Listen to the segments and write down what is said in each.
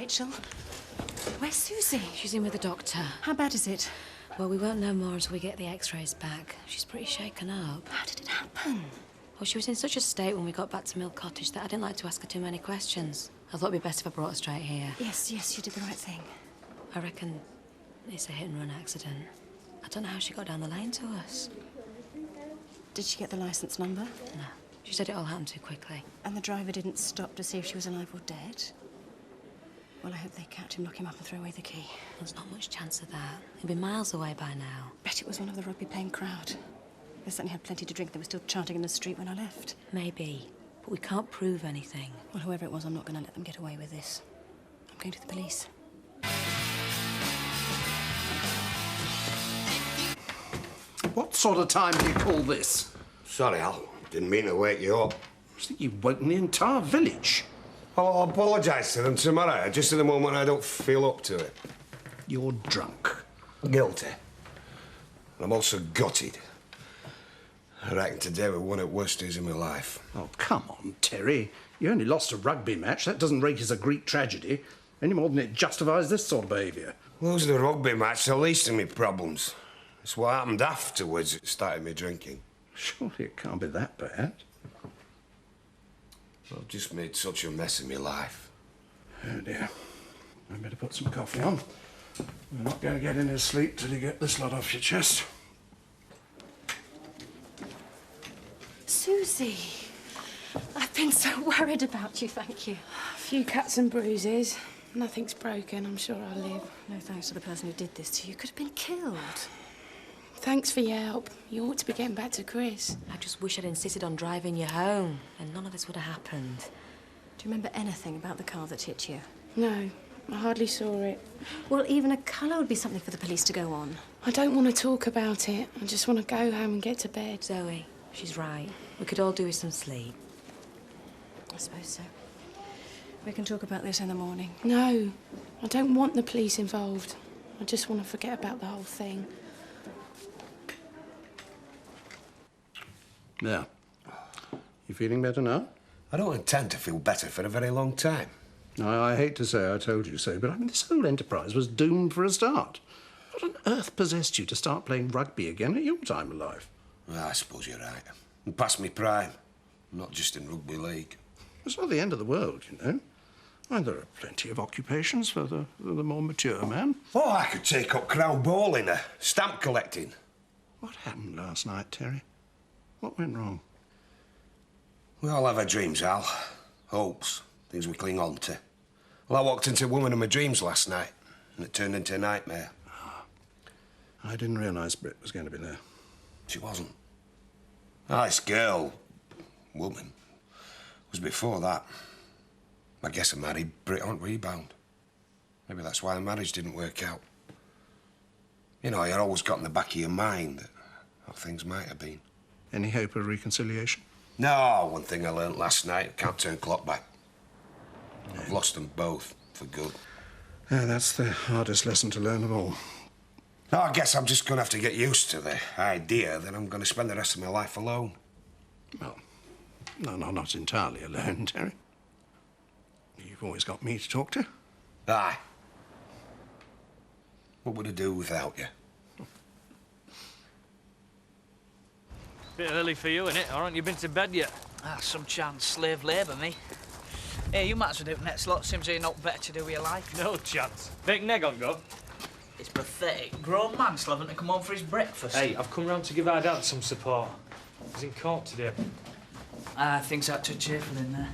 Rachel. Where's Susie? She's in with the doctor. How bad is it? Well, we won't know more until we get the x-rays back. She's pretty shaken up. How did it happen? Well, she was in such a state when we got back to Mill Cottage that I didn't like to ask her too many questions. I thought it'd be best if I brought her straight here. Yes, you did the right thing. I reckon it's a hit-and-run accident. I don't know how she got down the lane to us. Did she get the licence number? No. She said it all happened too quickly. And the driver didn't stop to see if she was alive or dead? Well, I hope they catch him, lock him up and throw away the key. There's not much chance of that. He'll be miles away by now. Bet it was one of the rugby-paying crowd. They certainly had plenty to drink. They were still chanting in the street when I left. Maybe, but we can't prove anything. Well, whoever it was, I'm not going to let them get away with this. I'm going to the police. What sort of time do you call this? Sorry, Al. Didn't mean to wake you up. I think you've woken the entire village. I'll apologise to them tomorrow. Just at the moment, I don't feel up to it. You're drunk. Guilty. I'm also gutted. I reckon today was one of the worst days of my life. Oh, come on, Terry. You only lost a rugby match. That doesn't rate as a Greek tragedy, any more than it justifies this sort of behaviour. Losing the rugby match, the least of my problems. It's what happened afterwards that started me drinking. Surely it can't be that bad. I've just made such a mess of my life. Oh, dear. I better put some coffee on. We're not going to get any sleep till you get this lot off your chest. Susie, I've been so worried about you, thank you. A few cuts and bruises. Nothing's broken. I'm sure I'll live. No thanks to the person who did this to you. You could have been killed. Thanks for your help. You ought to be getting back to Chris. I just wish I'd insisted on driving you home, and none of this would have happened. Do you remember anything about the car that hit you? No, I hardly saw it. Well, even a colour would be something for the police to go on. I don't want to talk about it. I just want to go home and get to bed. Zoe, she's right. We could all do with some sleep. I suppose so. We can talk about this in the morning. No, I don't want the police involved. I just want to forget about the whole thing. Now, you feeling better now? I don't intend to feel better for a very long time. I hate to say I told you so, but I mean, this whole enterprise was doomed for a start. What on earth possessed you to start playing rugby again at your time of life? Well, I suppose you're right. I'm past my prime, not just in rugby league. It's not the end of the world, you know. And there are plenty of occupations for the more mature man. Oh, I could take up crown bowling or stamp collecting. What happened last night, Terry? What went wrong? We all have our dreams, Al. Hopes, things we cling on to. Well, I walked into a woman of my dreams last night, and it turned into a nightmare. I didn't realise Britt was going to be there. She wasn't. Nice girl, woman, was before that. I guess I married Britt on rebound. Maybe that's why the marriage didn't work out. You know, you always got in the back of your mind that how things might have been. Any hope of reconciliation? No, one thing I learnt last night, can't turn clock back. I've lost them both for good. Yeah, that's the hardest lesson to learn of all. No, I guess I'm just going to have to get used to the idea that I'm going to spend the rest of my life alone. Well, no, not entirely alone, Terry. You've always got me to talk to. Aye. What would I do without you? Bit early for you, innit? Or haven't you been to bed yet? Ah, some chance. Slave labour, me. Hey, you might as well do it next lot. Seems you're not better to do with your life. No chance. Big neg on go. It's pathetic. Grown man still having to come home for his breakfast. Hey, I've come round to give our dad some support. He's in court today. Things aren't too cheerful in there.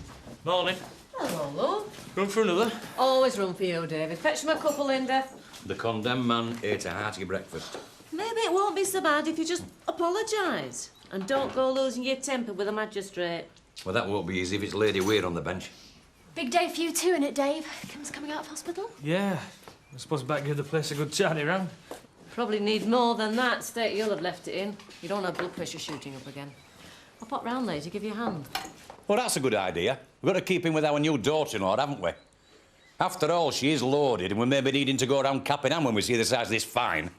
Morning. Hello, love. Room for another? Always room for you, David. Fetch me a couple, Linda. The condemned man ate a hearty breakfast. Maybe it won't be so bad if you just apologise. And don't go losing your temper with a magistrate. Well, that won't be easy if it's Lady Weir on the bench. Big day for you too, innit, Dave? Kim's coming out of hospital. Yeah. I suppose better give the place a good tidy round. Probably need more than that state you'll have left it in. You don't have blood pressure shooting up again. I'll pop round there to give you a hand. Well, that's a good idea. We've got to keep in with our new daughter-in-law, haven't we? After all, she is loaded, and we may be needing to go around cap in hand when we see the size of this fine.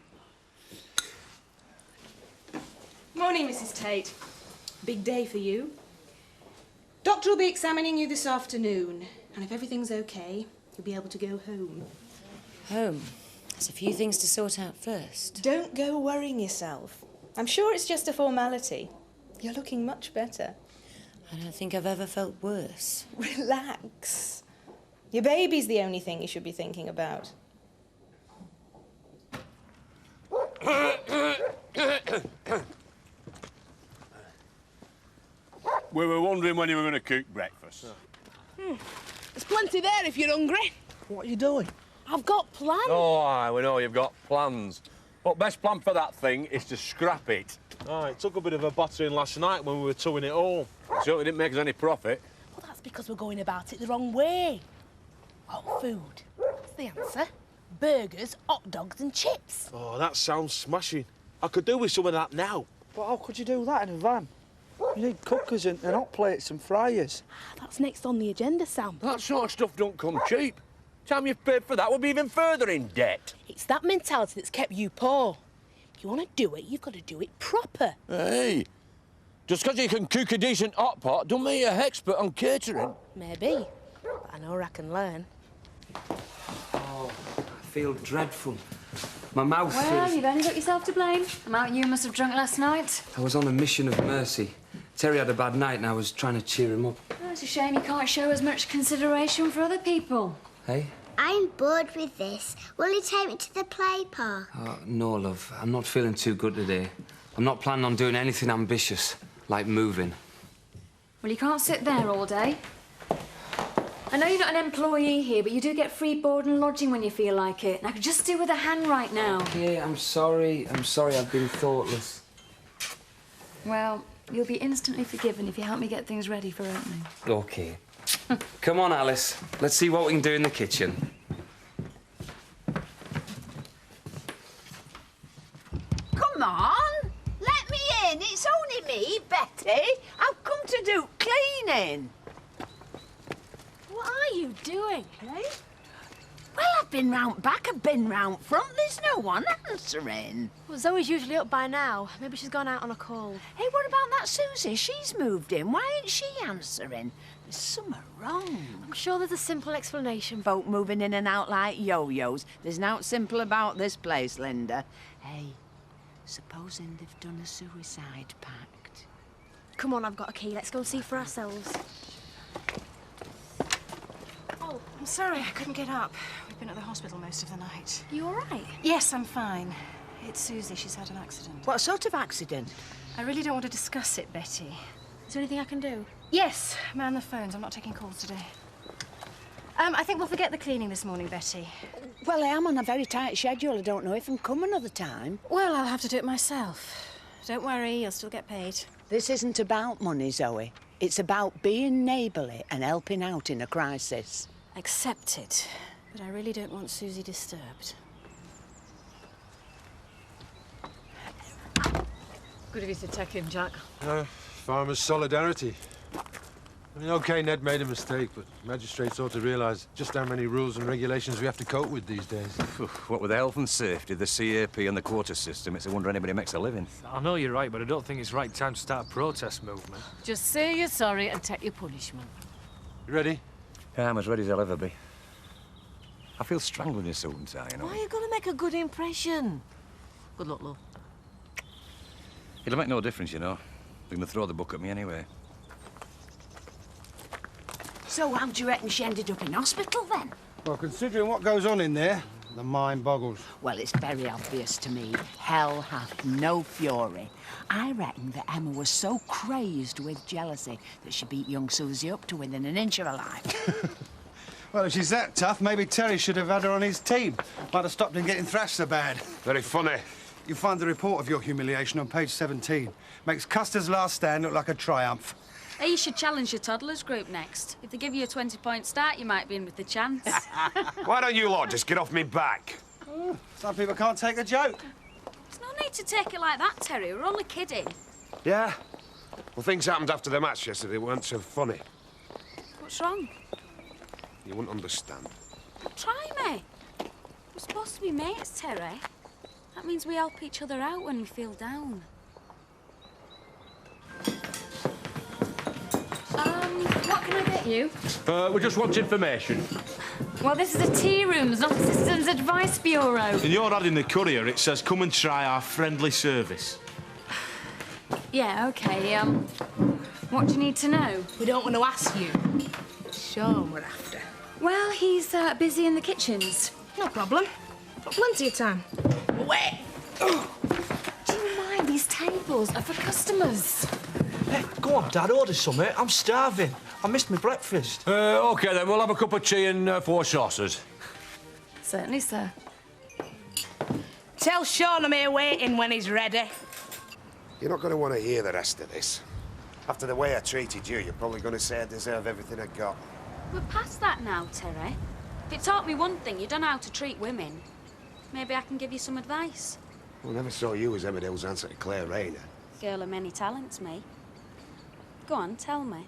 Morning, Mrs. Tate. Big day for you. Doctor will be examining you this afternoon, and if everything's okay, you'll be able to go home. Home? There's a few things to sort out first. Don't go worrying yourself. I'm sure it's just a formality. You're looking much better. I don't think I've ever felt worse. Relax. Your baby's the only thing you should be thinking about. We were wondering when you were going to cook breakfast. There's plenty there if you're hungry. What are you doing? I've got plans. Oh, aye, we know you've got plans. But best plan for that thing is to scrap it. Oh, it took a bit of a battering last night when we were towing it home. Certainly didn't make us any profit. Well, that's because we're going about it the wrong way. Hot food. That's the answer. Burgers, hot dogs and chips. Oh, that sounds smashing. I could do with some of that now. But how could you do that in a van? You need cookers and hot plates and fryers. That's next on the agenda, Sam. That sort of stuff don't come cheap. Time you've paid for that, we'll be even further in debt. It's that mentality that's kept you poor. If you want to do it, you've got to do it proper. Hey, just because you can cook a decent hot pot don't make you an expert on catering. Maybe, but I know I can learn. Oh, I feel dreadful. My mouth Well, feels... you've only got yourself to blame. The amount you must have drunk last night. I was on a mission of mercy. Terry had a bad night and I was trying to cheer him up. Oh, it's a shame you can't show as much consideration for other people. Hey? I'm bored with this. Will you take me to the play park? No, love. I'm not feeling too good today. I'm not planning on doing anything ambitious, like moving. Well, you can't sit there all day. I know you're not an employee here, but you do get free board and lodging when you feel like it. And I could just do with a hand right now. Yeah, I'm sorry. I'm sorry I've been thoughtless. Well, you'll be instantly forgiven if you help me get things ready for opening. OK. Come on, Alice. Let's see what we can do in the kitchen. Come on, let me in. It's only me, Betty. I've come to do cleaning. What are you doing, eh? Well, I've been round back, I've been round front. There's no one answering. Well, Zoe's usually up by now. Maybe she's gone out on a call. Hey, what about that Susie? She's moved in. Why ain't she answering? There's something wrong. I'm sure there's a simple explanation. Folk moving in and out like yo-yos. There's nought simple about this place, Linda. Hey, supposing they've done a suicide pact. Come on, I've got a key. Let's go and see for ourselves. Oh, I'm sorry, I couldn't get up. We've been at the hospital most of the night. You all right? Yes, I'm fine. It's Susie. She's had an accident. What sort of accident? I really don't want to discuss it, Betty. Is there anything I can do? Yes, man the phones. I'm not taking calls today. I think we'll forget the cleaning this morning, Betty. Well, I am on a very tight schedule. I don't know if I'm coming another time. Well, I'll have to do it myself. Don't worry, you'll still get paid. This isn't about money, Zoe. It's about being neighbourly and helping out in a crisis. Accept it. But I really don't want Susie disturbed. Good of you to take him, Jack. Farmers' solidarity. I mean, OK, Ned made a mistake, but magistrates ought to realise just how many rules and regulations we have to cope with these days. What with the health and safety, the CAP and the quota system, it's a wonder anybody makes a living. I know you're right, but I don't think it's right time to start a protest movement. Just say you're sorry and take your punishment. You ready? Yeah, I'm as ready as I'll ever be. I feel strangling this suit and tie, you know. Why are you going to make a good impression? Good luck, love. It'll make no difference, you know. They're going to throw the book at me anyway. So how do you reckon she ended up in hospital, then? Well, considering what goes on in there, the mind boggles. Well, it's very obvious to me. Hell hath no fury. I reckon that Emma was so crazed with jealousy that she beat young Susie up to within an inch of her life. Well, if she's that tough, maybe Terry should have had her on his team. Might have stopped him getting thrashed so bad. Very funny. You'll find the report of your humiliation on page 17. Makes Custer's last stand look like a triumph. Hey, you should challenge your toddlers group next. If they give you a 20-point start, you might be in with the chance. Why don't you lot just get off me back? Some people can't take a joke. There's no need to take it like that, Terry. We're only kidding. Yeah? Well, things happened after the match yesterday weren't so funny. What's wrong? You wouldn't understand. Try me. We're supposed to be mates, Terry. That means we help each other out when we feel down. What can I get you? We just want information. Well, this is a tea room, not a Citizens Advice Bureau. In your ad in the Courier, it says, come and try our friendly service. Yeah, OK, what do you need to know? We don't want to ask you. Sean we're after. Well, he's busy in the kitchens. No problem. Got plenty of time. Wait! Do you mind? These tables are for customers. Hey, go on, Dad, order some, I'm starving. I missed my breakfast. OK, then, we'll have a cup of tea and 4 saucers. Certainly, sir. Tell Sean I'm here waiting when he's ready. You're not going to want to hear the rest of this. After the way I treated you, you're probably going to say I deserve everything I got. We're past that now, Terry. If it taught me one thing, you don't know how to treat women. Maybe I can give you some advice. I never saw you as Emmerdale's answer to Claire Rayner. Girl of many talents, me. Go on, tell me.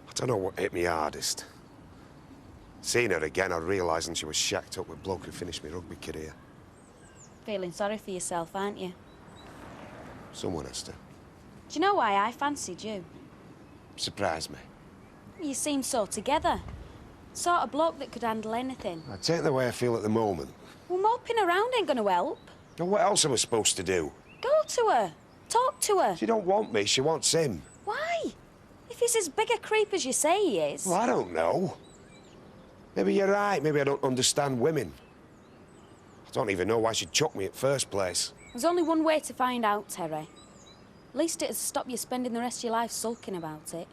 I don't know what hit me hardest. Seeing her again, I realising she was shacked up with bloke who finished my rugby career. Feeling sorry for yourself, aren't you? Someone has to. Do you know why I fancied you? Surprise me. You seem so together. Sort of bloke that could handle anything. I take the way I feel at the moment. Well, moping around ain't gonna help. Now, what else am I supposed to do? Go to her. Talk to her. She don't want me, she wants him. Why? If he's as big a creep as you say he is. Well, I don't know. Maybe you're right, maybe I don't understand women. I don't even know why she chucked me at first place. There's only one way to find out, Terry. At least it'll stop you spending the rest of your life sulking about it.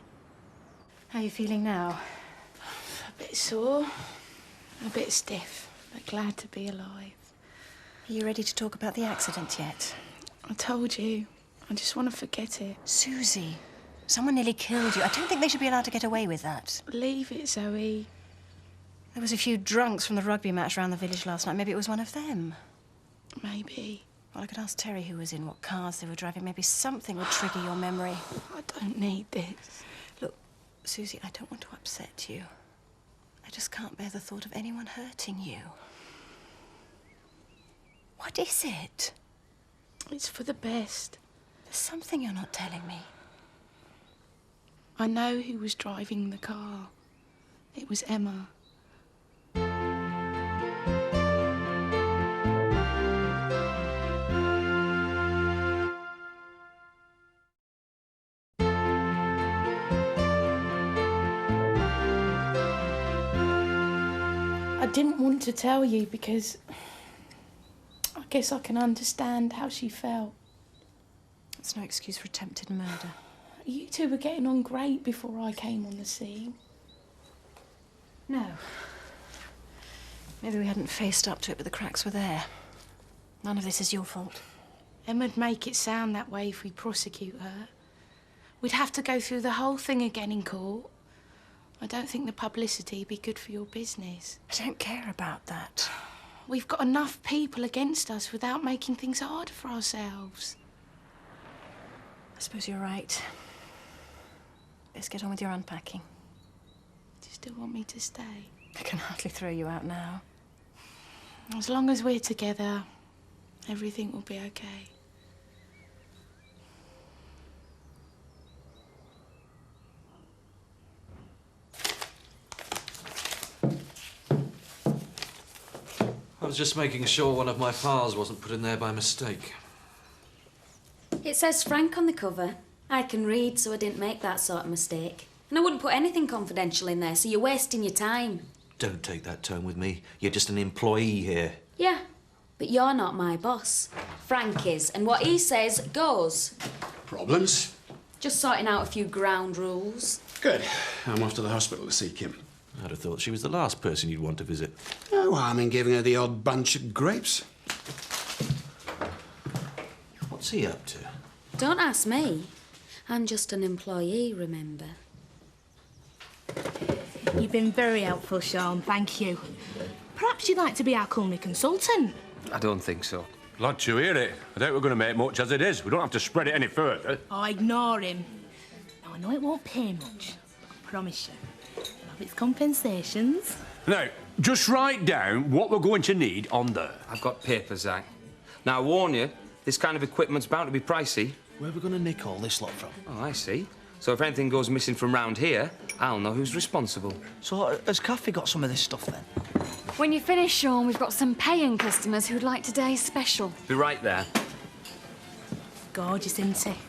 How are you feeling now? A bit sore, a bit stiff, but glad to be alive. Are you ready to talk about the accident yet? I told you. I just want to forget it. Susie, someone nearly killed you. I don't think they should be allowed to get away with that. Leave it, Zoe. There was a few drunks from the rugby match around the village last night. Maybe it was one of them. Maybe. Well, I could ask Terry who was in, what cars they were driving. Maybe something would trigger your memory. I don't need this. Look, Susie, I don't want to upset you. I just can't bear the thought of anyone hurting you. What is it? It's for the best. There's something you're not telling me. I know who was driving the car. It was Emma. I didn't want to tell you because I guess I can understand how she felt. That's no excuse for attempted murder. You two were getting on great before I came on the scene. No. Maybe we hadn't faced up to it, but the cracks were there. None of this is your fault. Emma'd make it sound that way if we prosecute her. We'd have to go through the whole thing again in court. I don't think the publicity'd be good for your business. I don't care about that. We've got enough people against us without making things harder for ourselves. I suppose you're right. Let's get on with your unpacking. Do you still want me to stay? I can hardly throw you out now. As long as we're together, everything will be okay. I was just making sure one of my files wasn't put in there by mistake. It says Frank on the cover. I can read, so I didn't make that sort of mistake. And I wouldn't put anything confidential in there, so you're wasting your time. Don't take that tone with me. You're just an employee here. Yeah, but you're not my boss. Frank is, and what he says goes. Problems? Just sorting out a few ground rules. Good. I'm off to the hospital to see Kim. I'd have thought she was the last person you'd want to visit. No harm in giving her the odd bunch of grapes. What's he up to? Don't ask me. I'm just an employee, remember? You've been very helpful, Sean, thank you. Perhaps you'd like to be our culinary consultant? I don't think so. Glad to hear it. I doubt we're going to make much as it is. We don't have to spread it any further. Oh, ignore him. Now, I know it won't pay much. I promise you. It'll have its compensations. Now, just write down what we're going to need on there. I've got papers, Zach. Now, I warn you, this kind of equipment's bound to be pricey. Where are we going to nick all this lot from? Oh, I see. So if anything goes missing from round here, I'll know who's responsible. So has Kathy got some of this stuff then? When you finish, Sean, we've got some paying customers who'd like today's special. Be right there. Gorgeous, isn't he?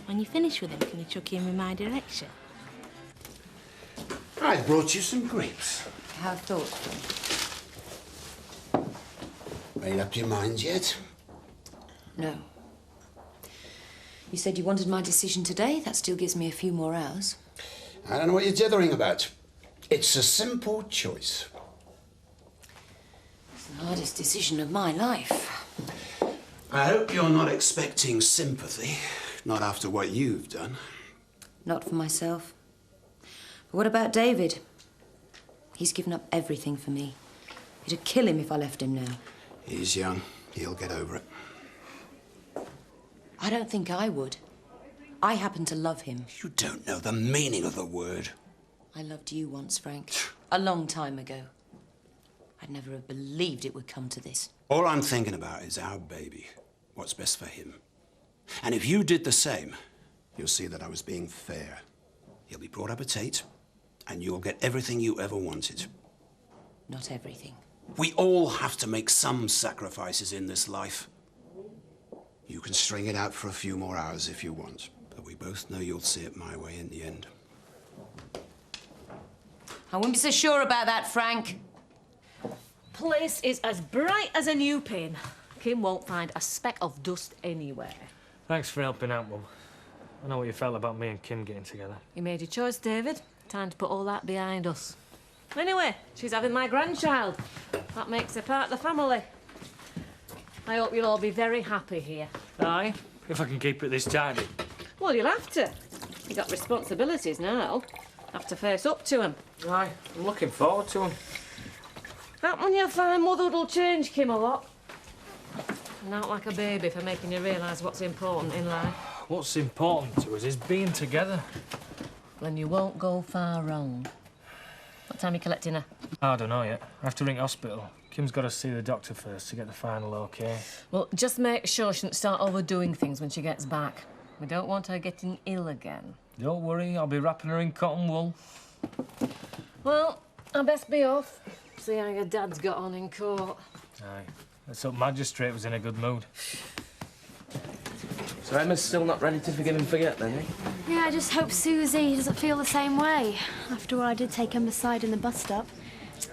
When you finish with him, can you chuck him in my direction? I brought you some grapes. How thoughtful. Made up your minds yet? No. You said you wanted my decision today. That still gives me a few more hours. I don't know what you're dithering about. It's a simple choice. It's the hardest decision of my life. I hope you're not expecting sympathy, not after what you've done. Not for myself. But what about David? He's given up everything for me. It'd kill him if I left him now. He's young. He'll get over it. I don't think I would. I happen to love him. You don't know the meaning of the word. I loved you once, Frank. A long time ago. I'd never have believed it would come to this. All I'm thinking about is our baby. What's best for him. And if you did the same, you'll see that I was being fair. He'll be brought up at 8, and you'll get everything you ever wanted. Not everything. We all have to make some sacrifices in this life. You can string it out for a few more hours if you want, but we both know you'll see it my way in the end. I wouldn't be so sure about that, Frank. Place is as bright as a new pin. Kim won't find a speck of dust anywhere. Thanks for helping out, Mum. I know what you felt about me and Kim getting together. You made your choice, David. Time to put all that behind us. Anyway, she's having my grandchild. That makes her part of the family. I hope you'll all be very happy here. Aye, if I can keep it this tidy. Well, you'll have to. You've got responsibilities now. Have to face up to them. Aye, I'm looking forward to them. That when you find mother'll change Kim a lot. Not like a baby for making you realise what's important in life. What's important to us is being together. Then you won't go far wrong. What time are you collecting her? I don't know yet. I have to ring hospital. Kim's got to see the doctor first to get the final okay. Well, just make sure she doesn't start overdoing things when she gets back. We don't want her getting ill again. Don't worry, I'll be wrapping her in cotton wool. Well, I best be off. See how your dad's got on in court. Aye. Let's hope Magistrate was in a good mood. So Emma's still not ready to forgive and forget, then, eh? Yeah, I just hope Susie doesn't feel the same way. After all, I did take Emma aside in the bus stop.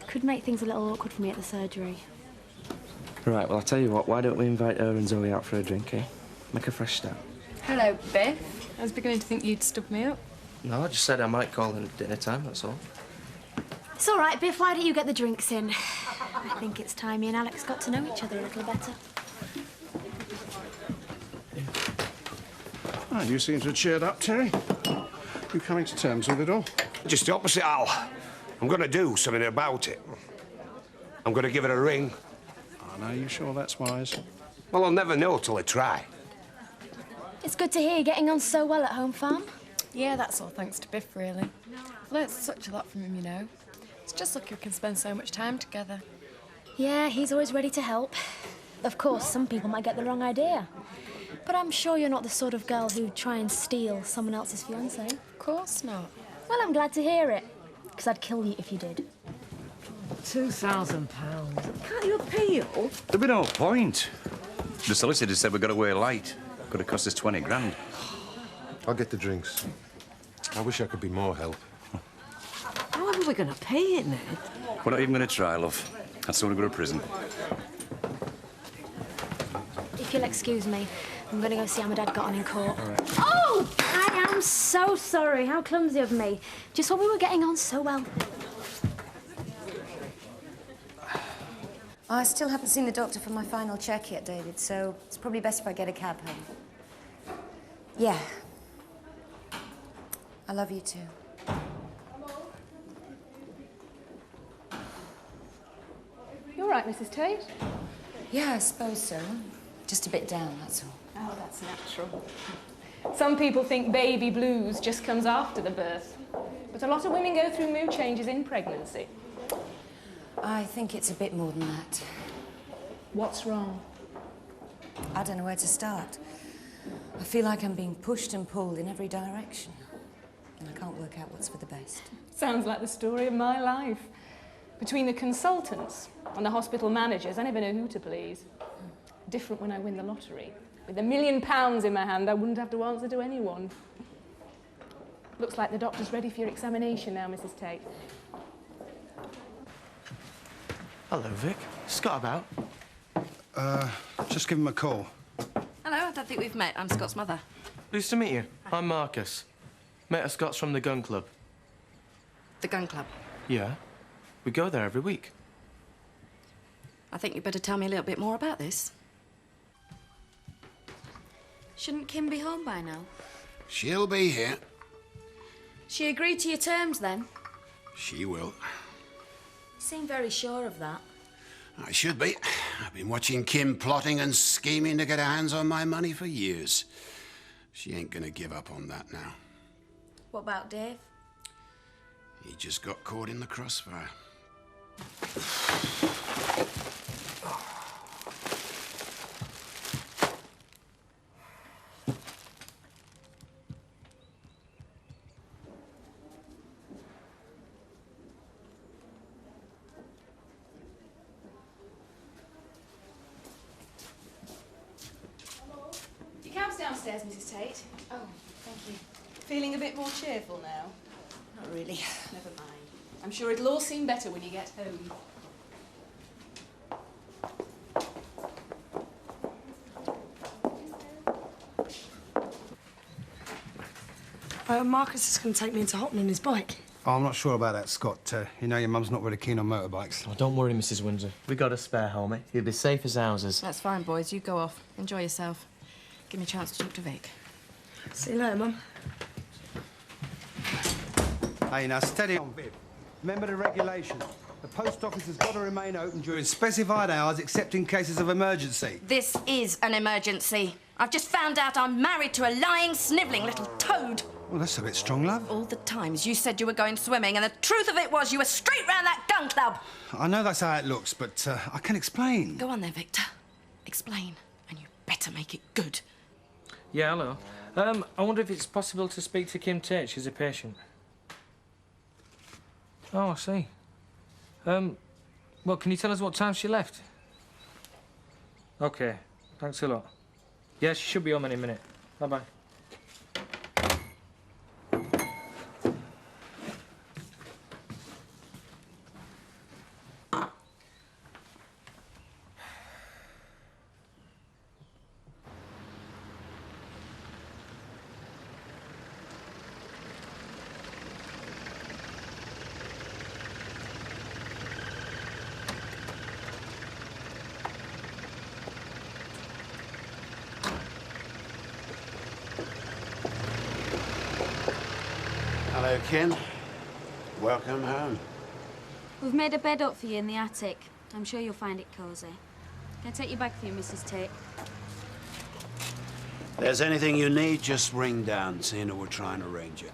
Could make things a little awkward for me at the surgery. Right, well, I'll tell you what, why don't we invite her and Zoe out for a drink, eh? Make a fresh start. Hello, Biff. I was beginning to think you'd stub me up. No, I just said I might call in at dinner time, that's all. It's all right, Biff. Why don't you get the drinks in? I think it's time me and Alex got to know each other a little better. Oh, you seem to have cheered up, Terry. You coming to terms with it all? Just the opposite, Al. I'm going to do something about it. I'm going to give it a ring. Oh, no, you sure that's wise? Well, I'll never know till I try. It's good to hear you're getting on so well at Home Farm. Yeah, that's all thanks to Biff, really. I've learnt such a lot from him, you know. It's just lucky we can spend so much time together. Yeah, he's always ready to help. Of course, some people might get the wrong idea. But I'm sure you're not the sort of girl who'd try and steal someone else's fiancé. Of course not. Well, I'm glad to hear it. Because I'd kill you if you did. £2,000. Can't you appeal? There'd be no point. The solicitor said we got away late. Could have cost us 20 grand. I'll get the drinks. I wish I could be more help. How are we going to pay it, Ned? We're not even going to try, love. I'd sooner go to prison. If you'll excuse me, I'm going to go see how my dad got on in court. All right. Oh! I am so sorry. How clumsy of me. Just thought we were getting on so well. I still haven't seen the doctor for my final check yet, David, so it's probably best if I get a cab home. Yeah. I love you too. You all right, Mrs. Tate? Yeah, I suppose so. Just a bit down, that's all. Oh, that's natural. Some people think baby blues just comes after the birth. But a lot of women go through mood changes in pregnancy. I think it's a bit more than that. What's wrong? I don't know where to start. I feel like I'm being pushed and pulled in every direction. and I can't work out what's for the best. Sounds like the story of my life. Between the consultants and the hospital managers, I never know who to please. Different when I win the lottery. With £1 million in my hand, I wouldn't have to answer to anyone. Looks like the doctor's ready for your examination now, Mrs. Tate. Hello, Vic. Scott about? Just give him a call. Hello, I don't think we've met. I'm Scott's mother. Pleased to meet you. I'm Marcus. Mate of Scott's from the gun club. The gun club. Yeah. We go there every week. I think you'd better tell me a little bit more about this. Shouldn't Kim be home by now? She'll be here. She agreed to your terms then? She will. You seem very sure of that. I should be. I've been watching Kim plotting and scheming to get her hands on my money for years. She ain't gonna give up on that now. What about Dave? He just got caught in the crossfire. Your cab's downstairs, Mrs. Tate. Oh, thank you. Feeling a bit more cheerful now? Not really. Never mind. I'm sure it'll all seem better when you get home. Marcus is going to take me into Hopton on his bike. Oh, I'm not sure about that, Scott. You know your mum's not really keen on motorbikes. Oh, don't worry, Mrs. Windsor. We got a spare helmet. He'll be safe as houses. That's fine, boys. You go off. Enjoy yourself. Give me a chance to talk to Vic. See you later, Mum. Hey, now, steady on, Viv. Remember the regulations. The post office has got to remain open during specified hours, except in cases of emergency. This is an emergency. I've just found out I'm married to a lying, snivelling little toad. Well, that's a bit strong, love. All the times you said you were going swimming, and the truth of it was you were straight round that gun club. I know that's how it looks, but I can explain. Go on there, Victor. Explain, and you better make it good. Yeah, hello. I wonder if it's possible to speak to Kim Tate. She's a patient. Oh, I see. Well, can you tell us what time she left? OK. Thanks a lot. Yeah, she should be home any minute. Bye-bye. Hello, Kim. Welcome home. We've made a bed up for you in the attic. I'm sure you'll find it cosy. Can I take your bag for you, Mrs. Tate? If there's anything you need, just ring down. Tina will try and arrange it.